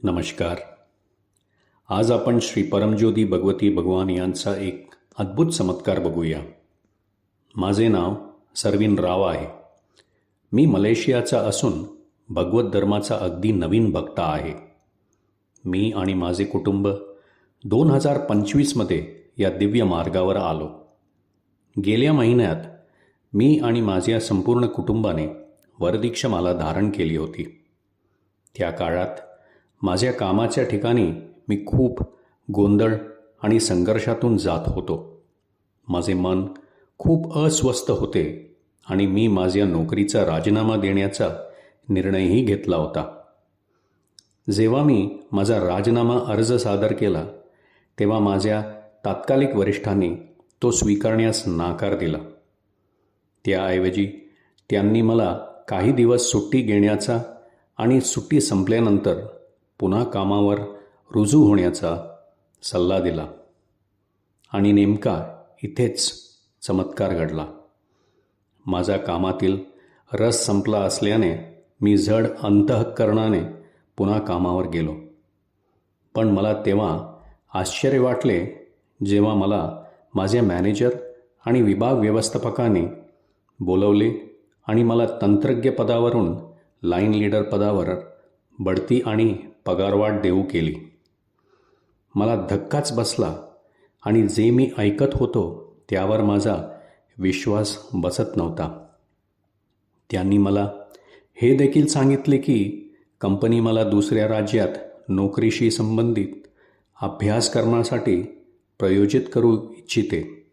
नमस्कार. आज आपण श्री परमज्योती भगवती भगवान यांचा एक अद्भुत चमत्कार बघूया. माझे नाव सरविन राव आहे. मी मलेशियाचा असून भगवत धर्माचा अगदी नवीन भक्त आहे. मी आणि माझे कुटुंब 2025मध्ये या दिव्य मार्गावर आलो. गेल्या महिन्यात मी आणि माझ्या संपूर्ण कुटुंबाने वरदीक्षामाला धारण केली होती. त्या काळात माझ्या कामाच्या ठिकाणी मी खूप गोंधळ आणि संघर्षातून जात होतो. माझे मन खूप अस्वस्थ होते आणि मी माझ्या नोकरीचा राजीनामा देण्याचा निर्णयही घेतला होता. जेव्हा मी माझा राजीनामा अर्ज सादर केला तेव्हा माझ्या तात्कालिक वरिष्ठांनी तो स्वीकारण्यास नकार दिला. त्याऐवजी त्यांनी मला काही दिवस सुट्टी घेण्याचा आणि सुट्टी संपल्यानंतर पुन्हा कामावर रुजू होण्याचा सल्ला दिला. आणि नेमका इथेच चमत्कार घडला. माझा कामातील रस संपला असल्याने मी जड अंतःकरणाने पुन्हा कामावर गेलो. पण मला तेव्हा आश्चर्य वाटले जेव्हा मला माझे मॅनेजर आणि विभाग व्यवस्थापकाने बोलवले आणि मला तंत्रज्ञ पदावरून लाईन लीडर पदावर बढती आणि पगारवाढ देऊ केली. मला धक्काच बसला आणि जे मी ऐकत होतो त्यावर माझा विश्वास बसत नव्हता. त्यांनी मला हे देखील सांगितले की कंपनी मला दुसऱ्या राज्यात नोकरीशी संबंधित अभ्यासक्रमासाठी प्रयोजित करू इच्छिते.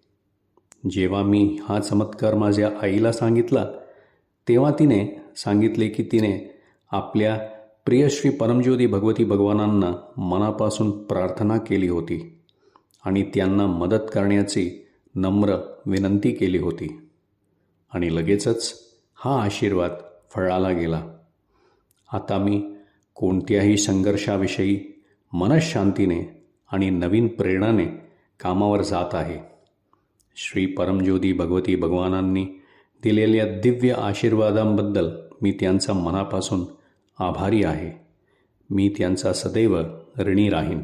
जेव्हा मी हा चमत्कार माझ्या आईला सांगितला तेव्हा तिने सांगितले की तिने आपल्या प्रिय श्री परमज्योती भगवती भगवानांना मनापासून प्रार्थना केली होती आणि त्यांना मदत करण्याची नम्र विनंती केली होती. आणि लगेचच हा आशीर्वाद फळाला गेला. आता मी कोणत्याही संघर्षाविषयी मनःशांतीने आणि नवीन प्रेरणाने कामावर जात आहे. श्री परमज्योती भगवती भगवानांनी दिलेल्या दिव्य आशीर्वादांबद्दल मी त्यांचा मनापासून आभारी आहे. मी त्यांचा सदैव ऋणी राहीन.